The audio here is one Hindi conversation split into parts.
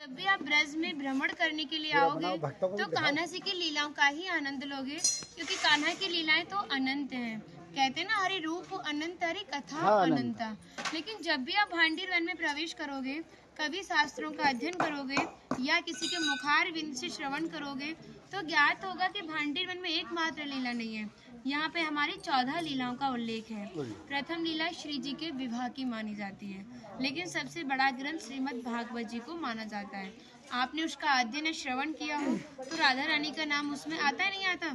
जब भी आप ब्रज में भ्रमण करने के लिए आओगे तो कान्हा जी की लीलाओं का ही आनंद लोगे, क्योंकि कान्हा की लीलाएं तो अनंत हैं। कहते हैं ना, हरि रूप अनंत हरि कथा अनंता। लेकिन जब भी आप भांडीर वन में प्रवेश करोगे, कभी शास्त्रों का अध्ययन करोगे या किसी के मुखार विंद से श्रवण करोगे तो ज्ञात होगा कि भांडीर वन में एकमात्र लीला नहीं है, यहाँ पे हमारी 14 लीलाओं का उल्लेख है। प्रथम लीला श्री जी के विवाह की मानी जाती है, लेकिन सबसे बड़ा ग्रंथ श्रीमद् भागवत जी को माना जाता है। आपने उसका अध्ययन श्रवण किया हो तो राधा रानी का नाम उसमें आता है, नहीं आता?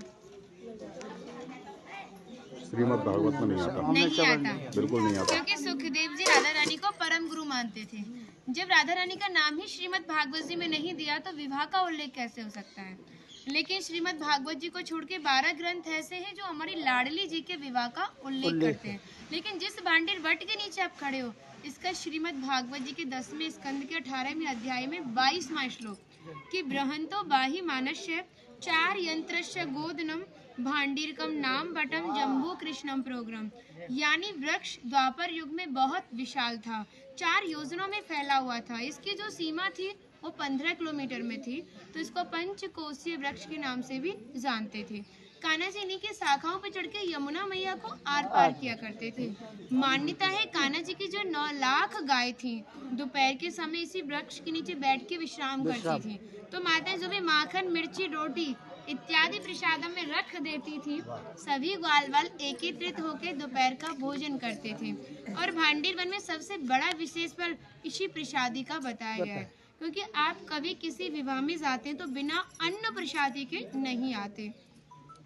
श्रीमद् भागवत में नहीं आता। नहीं आता, बिल्कुल नहीं आता, क्योंकि सुखदेव जी राधा रानी को परम गुरु मानते थे। जब राधा रानी का नाम ही श्रीमद् भागवत जी में नहीं दिया तो विवाह का उल्लेख कैसे हो सकता है? लेकिन श्रीमद् भागवत जी को छोड़ के 12 ग्रंथ ऐसे हैं जो हमारी लाडली जी के विवाह का उल्लेख करते हैं। लेकिन जिस भांडीर वट के नीचे आप खड़े हो, इसका श्रीमद् भागवत जी के 10वें स्कंद के 18वें अध्याय में 22वां श्लोक कि बृहंतो बाहि मानस्य 4 यंत्रस्य गोदनम भांडीरकम नाम बटम जम्बू कृष्णम प्रोग्राम, यानी वृक्ष द्वापर युग में बहुत विशाल था, 4 योजनों में फैला हुआ था। इसकी जो सीमा थी वो 15 किलोमीटर में थी, तो इसको पंचकोशीय वृक्ष के नाम से भी जानते थे। कान्हा जी इन्हीं की शाखाओं पर चढ़ के यमुना मैया को आर पार किया करते थे। मान्यता है कान्हा जी की जो 9 लाख गाय थी दोपहर के समय इसी वृक्ष के नीचे बैठ के विश्राम करती थी। तो माता जो भी माखन मिर्ची रोटी इत्यादि प्रसादम में रख देती थी, सभी ग्वाल वाल एकत्रित होकर दोपहर का भोजन करते थे। और भांडीर वन में सबसे बड़ा विशेष फल इसी प्रसादी का बताया गया है, क्योंकि आप कभी किसी विवाह में जाते हैं तो बिना अन्न प्रसादी के नहीं आते।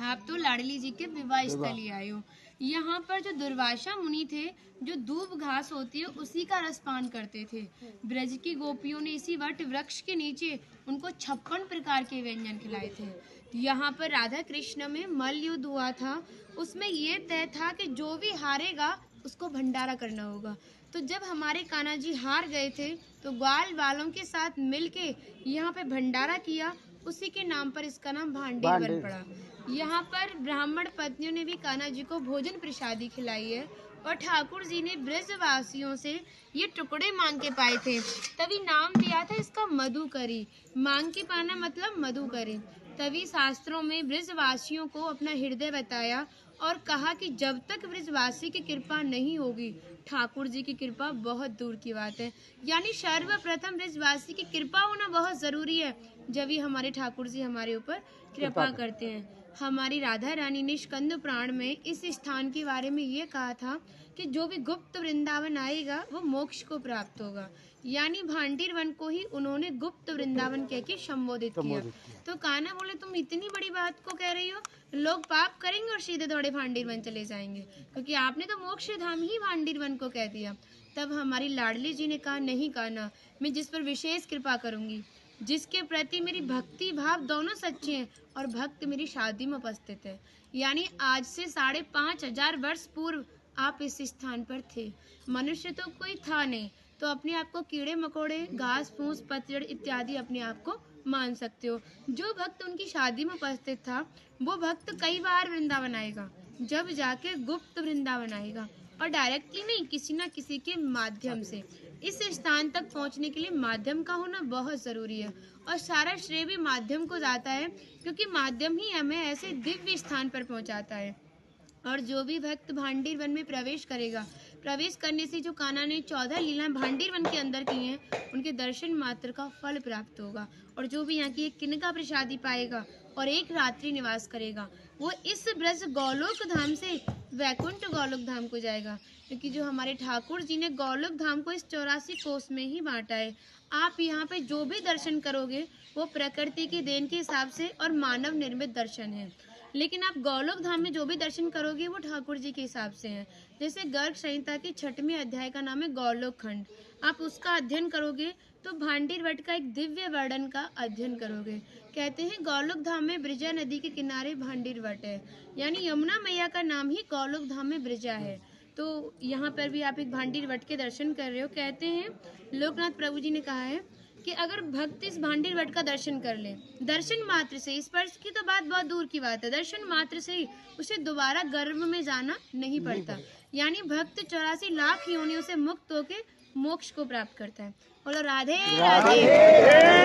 आप तो लाडली जी के विवाह स्थल ही आए हो। यहाँ पर जो दुर्वासा मुनि थे, जो दूब घास होती है उसी का रसपान करते थे। ब्रज की गोपियों ने इसी वट वृक्ष के नीचे उनको 56 प्रकार के व्यंजन खिलाए थे। यहाँ पर राधा कृष्ण में मल्ल युद्ध हुआ था, उसमें ये तय था कि जो भी हारेगा उसको भंडारा करना होगा। तो जब हमारे कान्हा जी हार गए थे तो ग्वाल वालों के साथ मिलके यहाँ पे भंडारा किया, उसी के नाम पर इसका नाम भांडीर वन पड़ा। यहाँ पर ब्राह्मण पत्नियों ने भी कान्हा जी को भोजन प्रसादी खिलाई है, और ठाकुर जी ने ब्रजवासियों से ये टुकड़े मांग के पाए थे, तभी नाम दिया था इसका मधुकरी। मांग के पाना मतलब मधुकरी। तभी शास्त्रों में ब्रजवासियों को अपना हृदय बताया और कहा कि जब तक ब्रजवासी की कृपा नहीं होगी, ठाकुर जी की कृपा बहुत दूर की बात है। यानी सर्वप्रथम ब्रजवासी की कृपा होना बहुत जरूरी है, जब ही हमारे ठाकुर जी हमारे ऊपर कृपा करते हैं। हमारी राधा रानी ने स्कंद पुराण में इस स्थान के बारे में ये कहा था कि जो भी गुप्त वृंदावन आएगा वो मोक्ष को प्राप्त होगा। यानी भांडीर वन को ही उन्होंने गुप्त वृंदावन कह के संबोधित किया। तो कान्हा बोले, तुम इतनी बड़ी बात को कह रही हो, लोग पाप करेंगे और सीधे दौड़े भांडीर वन चले जाएंगे, क्योंकि आपने तो मोक्ष धाम ही भांडीर वन को कह दिया। तब हमारी लाडली जी ने कहा, नहीं कान्हा, मैं जिस पर विशेष कृपा करूंगी, जिसके प्रति मेरी भक्ति भाव दोनों सच्चे हैं और भक्त मेरी शादी में उपस्थित है। यानी आज से 5,500 वर्ष पूर्व आप इस स्थान पर थे। मनुष्य तो कोई था नहीं, तो अपने आप को कीड़े मकोड़े, घास फूस, पतझड़ इत्यादि अपने आप को मान सकते हो। जो भक्त उनकी शादी में उपस्थित था वो भक्त कई बार वृंदावन आएगा, जब जाके गुप्त वृंदावन आएगा, और डायरेक्टली नहीं, किसी न किसी के माध्यम से। इस स्थान तक पहुंचने के लिए माध्यम का होना बहुत जरूरी है, और सारा श्रेय भी माध्यम को जाता है, क्योंकि माध्यम ही हमें ऐसे दिव्य स्थान पर पहुंचाता है। और जो भी भक्त भांडीर वन में प्रवेश करेगा, प्रवेश करने से जो कान्हा ने 14 लीलाएं भांडीर वन के अंदर की हैं, उनके दर्शन मात्र का फल प्राप्त होगा। और जो भी यहाँ की एक किनका प्रसादी पाएगा और एक रात्रि निवास करेगा, वो इस ब्रज गौलोक धाम से वैकुंठ गौलोक धाम को जाएगा, क्योंकि जो हमारे ठाकुर जी ने गौलोक धाम को इस 84 कोस में ही बांटा है। आप यहाँ पे जो भी दर्शन करोगे वो प्रकृति की देन के हिसाब से और मानव निर्मित दर्शन है, लेकिन आप गौलोक धाम में जो भी दर्शन करोगे वो ठाकुर जी के हिसाब से हैं। जैसे गर्ग संहिता के 6वें अध्याय का नाम है गौलोक खंड, आप उसका अध्ययन करोगे तो भांडीर वट का एक दिव्य वर्णन का अध्ययन करोगे। कहते हैं गौलोक धाम में ब्रजा नदी के किनारे भांडीर वट है, यानी यमुना मैया का नाम ही गौलोक धाम में ब्रजा है। तो यहाँ पर भी आप एक भांडीर वट के दर्शन कर रहे हो। कहते हैं लोकनाथ प्रभु जी ने कहा है कि अगर भक्त इस भांडीर वट का दर्शन कर ले, दर्शन मात्र से, स्पर्श की तो बात बहुत दूर की बात है, दर्शन मात्र से ही उसे दोबारा गर्भ में जाना नहीं पड़ता। यानी भक्त 84 लाख योनियों से मुक्त होकर मोक्ष को प्राप्त करता है। बोलो राधे राधे।